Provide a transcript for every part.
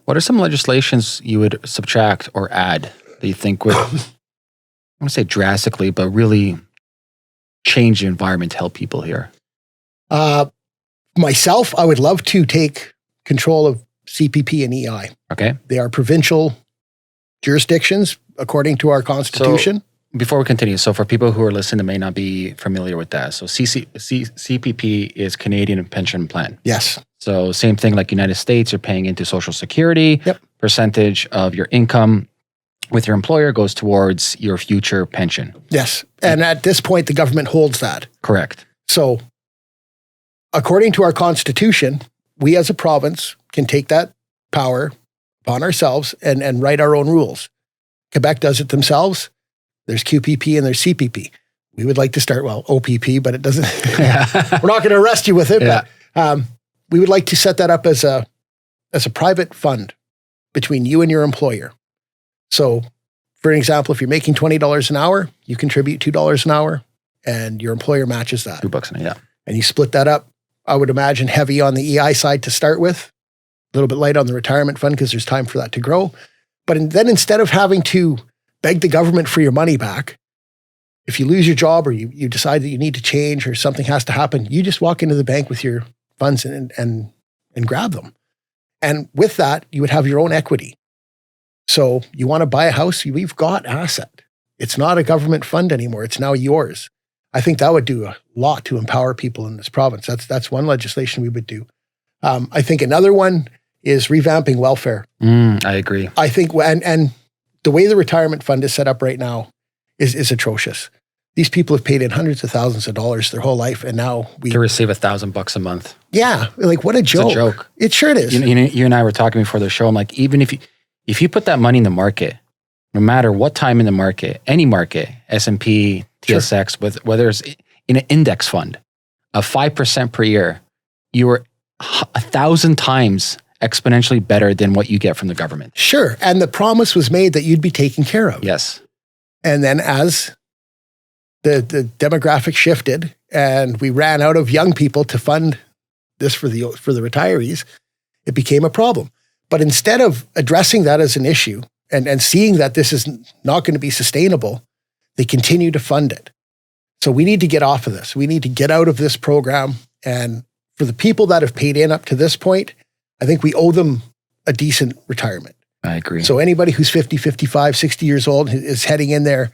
What are some legislations you would subtract or add that you think would, I want to say drastically, but really change the environment to help people here? Myself, I would love to take control of CPP and EI. Okay. They are provincial jurisdictions according to our constitution. So, before we continue, so for people who are listening that may not be familiar with that, so CPP is Canadian Pension Plan. Yes. So same thing like United States, you're paying into Social Security. Yep. Percentage of your income with your employer goes towards your future pension. Yes. And at this point, the government holds that. Correct. So according to our constitution, we as a province can take that power upon ourselves and write our own rules. Quebec does it themselves. There's QPP and there's CPP. We would like to start, OPP, but it doesn't, we're not going to arrest you with it. Yeah. But we would like to set that up as a private fund between you and your employer. So for an example, if you're making $20 an hour, you contribute $2 an hour and your employer matches that. $2 an hour, yeah. And you split that up. I would imagine heavy on the EI side to start with, a little bit light on the retirement fund because there's time for that to grow. But then instead of having to beg the government for your money back, if you lose your job or you decide that you need to change or something has to happen, you just walk into the bank with your funds and grab them. And with that, you would have your own equity. So you want to buy a house, we've got asset. It's not a government fund anymore. It's now yours. I think that would do a lot to empower people in this province. That's one legislation we would do. I think another one is revamping welfare. I agree. I think, and the way the retirement fund is set up right now is atrocious. These people have paid in hundreds of thousands of dollars their whole life, and now to receive $1,000 a month. Yeah, like what a joke! It's a joke. It sure is. You and I were talking before the show. I'm like, even if you put that money in the market, no matter what time in the market, any market, S&P, TSX, sure, whether it's in an index fund, of 5% per year, you are 1,000 times exponentially better than what you get from the government. Sure, and the promise was made that you'd be taken care of. Yes, and then as the demographic shifted and we ran out of young people to fund this for the retirees, it became a problem. But instead of addressing that as an issue and seeing that this is not going to be sustainable, they continue to fund it. So we need to get off of this. We need to get out of this program. And for the people that have paid in up to this point, I think we owe them a decent retirement. I agree. So anybody who's 50, 55, 60 years old is heading in there.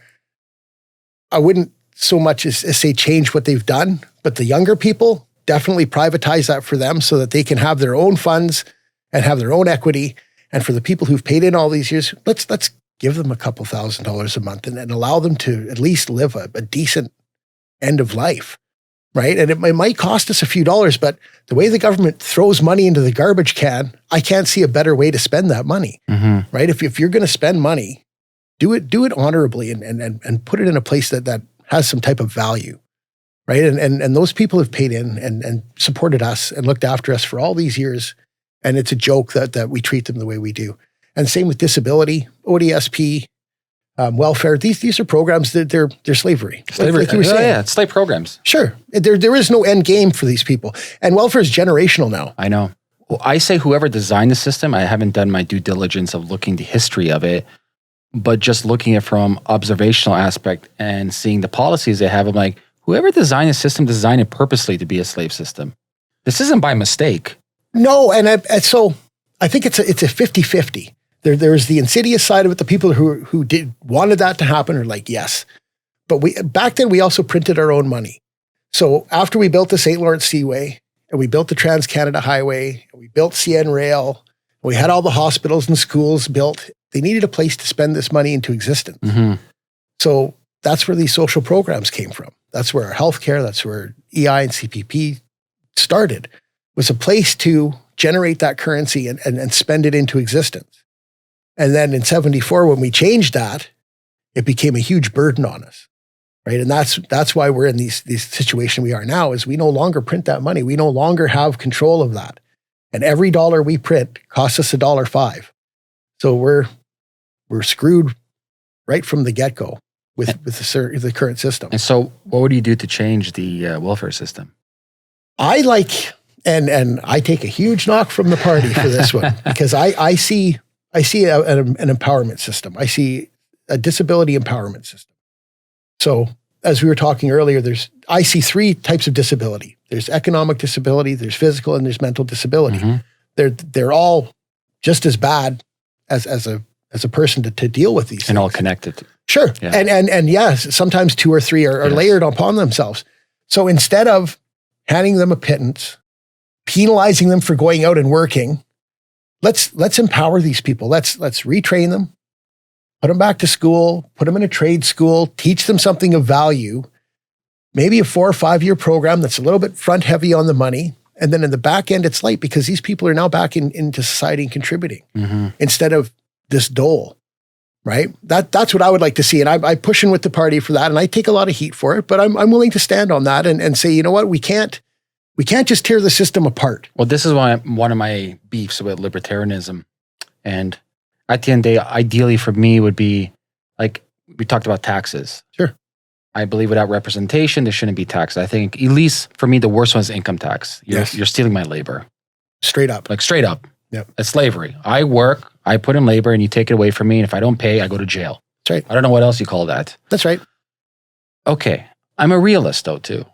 I wouldn't so much as say change what they've done, but the younger people, definitely privatize that for them so that they can have their own funds and have their own equity. And for the people who've paid in all these years, let's give them a couple $1,000s a month and allow them to at least live a decent end of life, right? And it might cost us a few dollars, but the way the government throws money into the garbage can, I can't see a better way to spend that money, right? If you're going to spend money, do it honorably and put it in a place that has some type of value, right? And those people have paid in and supported us and looked after us for all these years. And it's a joke that we treat them the way we do. And same with disability, ODSP, welfare. These are programs that they're slavery. Slavery. Like you were saying. Yeah, it's slave programs. Sure. There is no end game for these people. And welfare is generational now. I know. Well, I say whoever designed the system, I haven't done my due diligence of looking the history of it, but just looking at it from observational aspect and seeing the policies they have, I'm like, whoever designed the system designed it purposely to be a slave system. This isn't by mistake. No, and so I think it's a 50-50. There's the insidious side of it. The people who wanted that to happen are like, yes. But back then we also printed our own money. So after we built the St. Lawrence Seaway and we built the Trans-Canada Highway, and we built CN Rail, we had all the hospitals and schools built, they needed a place to spend this money into existence. So that's where these social programs came from. That's where our healthcare, that's where EI and CPP started, was a place to generate that currency and spend it into existence. And then in 74, when we changed that, it became a huge burden on us, right? And that's why we're in these situation we are now, is we no longer print that money. We no longer have control of that. And every dollar we print costs us $1.05. So we're screwed right from the get-go with the current system. And so what would you do to change the welfare system? I like And I take a huge knock from the party for this one because I see an empowerment system. I see a disability empowerment system. So as we were talking earlier, I see three types of disability. There's economic disability, there's physical, and there's mental disability. They're all just as bad as a person to deal with these and things. all connected. Sure. Yeah. And yes, sometimes two or three are layered upon themselves. So instead of handing them a pittance, penalizing them for going out and working, let's empower these people. Let's retrain them, put them back to school, put them in a trade school, teach them something of value, maybe a 4 or 5 year program that's a little bit front heavy on the money. And then in the back end, it's light because these people are now back into society and contributing instead of this dole, right? That's what I would like to see. And I'm pushing with the party for that. And I take a lot of heat for it, but I'm willing to stand on that and say, you know what, we can't just tear the system apart. Well, this is one of my beefs with libertarianism. And at the end of the day, ideally for me would be like, we talked about taxes. Sure. I believe without representation, there shouldn't be tax. I think, at least for me, the worst one is income tax. You're stealing my labor. Straight up. Like straight up. Yep. It's slavery. I work, I put in labor, and you take it away from me. And if I don't pay, I go to jail. That's right. I don't know what else you call that. That's right. Okay. I'm a realist, though, too.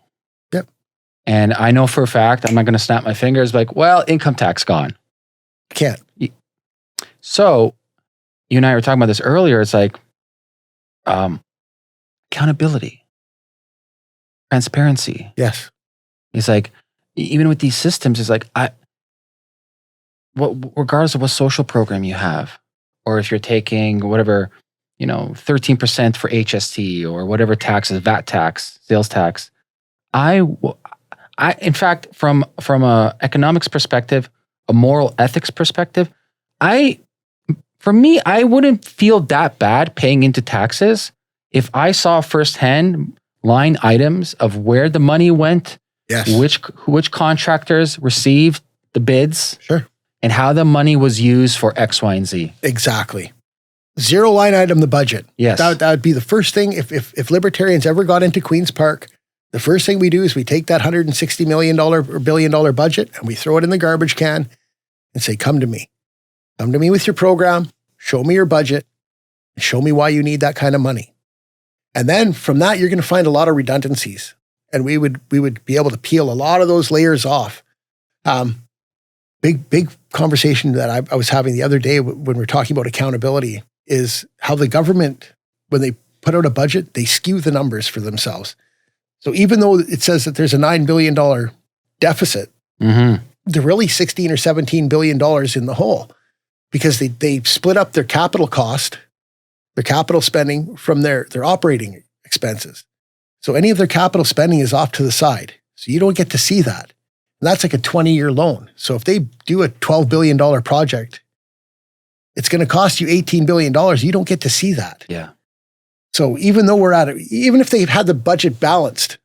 Yep. And I know for a fact, I'm not going to snap my fingers like, well, income tax gone. Can't. So, you and I were talking about this earlier. It's like, accountability, transparency. Yes. It's like, even with these systems, it's like, regardless of what social program you have, or if you're taking whatever, 13% for HST or whatever taxes, VAT tax, sales tax, I in fact, from a economics perspective, a moral ethics perspective, for me, I wouldn't feel that bad paying into taxes if I saw firsthand line items of where the money went, which contractors received the bids, sure, and how the money was used for X, Y, and Z. Exactly. Zero line item the budget. Yes. That would be the first thing. If libertarians ever got into Queen's Park, the first thing we do is we take that $160 million or $1 billion budget and we throw it in the garbage can and say, come to me. Come to me with your program, show me your budget, and show me why you need that kind of money. And then from that, you're going to find a lot of redundancies. And we would be able to peel a lot of those layers off. Big conversation that I was having the other day when we're talking about accountability is how the government, when they put out a budget, they skew the numbers for themselves. So even though it says that there's a $9 billion deficit, they're really $16 or $17 billion in the hole because they split up their capital cost, their capital spending from their operating expenses. So any of their capital spending is off to the side. So you don't get to see that. And that's like a 20-year loan. So if they do a $12 billion project, it's going to cost you $18 billion. You don't get to see that. Yeah. So even though even if they've had the budget balanced,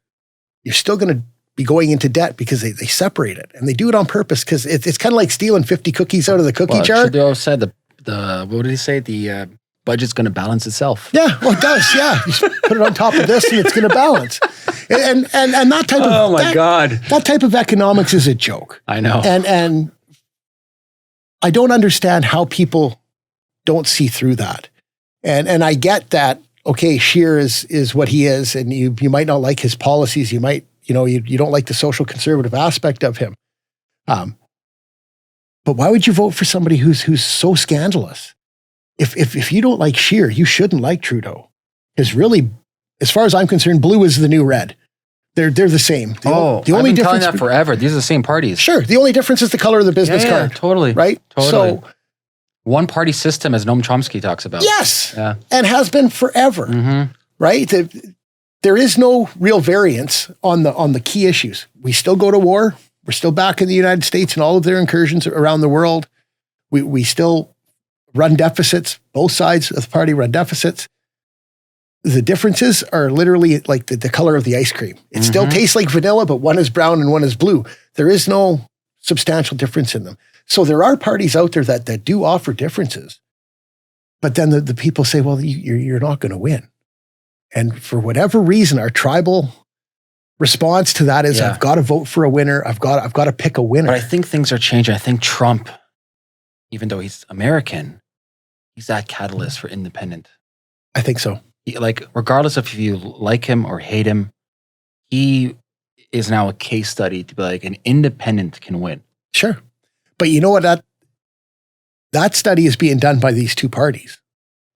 you're still going to be going into debt because they separate it. And they do it on purpose because it's kind of like stealing 50 cookies out of the cookie jar. Trudeau said what did he say? The budget's going to balance itself. Yeah, well, it does. Yeah, you just put it on top of this, and it's going to balance. And that type of that type of economics is a joke. I know. And I don't understand how people don't see through that. And I get that. Okay, Scheer is what he is, and you might not like his policies. You might you don't like the social conservative aspect of him. But why would you vote for somebody who's so scandalous? If you don't like Scheer, you shouldn't like Trudeau. Because really, as far as I'm concerned, blue is the new red. They're the same. The only I've been difference telling that forever. These are the same parties. Sure. The only difference is the color of the business card. Totally. Right? Totally. So one party system, as Noam Chomsky talks about. Yes. Yeah. And has been forever. Right? There is no real variance on the key issues. We still go to war. We're still back in the United States and all of their incursions around the world. We still run deficits. Both sides of the party run deficits. The differences are literally like the color of the ice cream. It still tastes like vanilla, but one is brown and one is blue. There is no substantial difference in them. So there are parties out there that do offer differences. But then the people say, well, you're not going to win. And for whatever reason, our tribal response to that is, I've got to vote for a winner. I've got to pick a winner. But I think things are changing. I think Trump, even though he's American, he's that catalyst for independent. I think so. Like, regardless of if you like him or hate him, he is now a case study to be like, an independent can win. Sure. But you know what? That study is being done by these two parties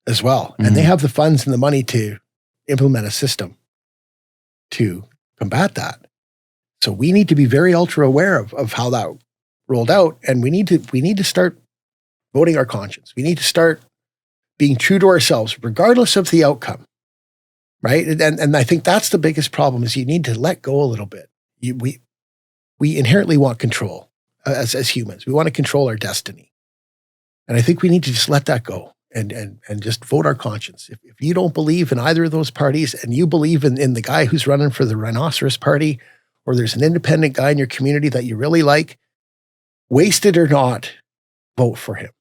as well. And they have the funds and the money to implement a system to combat that. So we need to be very ultra aware of how that rolled out. And we need to start voting our conscience. We need to start being true to ourselves, regardless of the outcome. Right. And I think that's the biggest problem, is you need to let go a little bit. We inherently want control as humans. We want to control our destiny. And I think we need to just let that go and just vote our conscience. If you don't believe in either of those parties, and you believe in the guy who's running for the Rhinoceros Party, or there's an independent guy in your community that you really like, wasted or not, vote for him.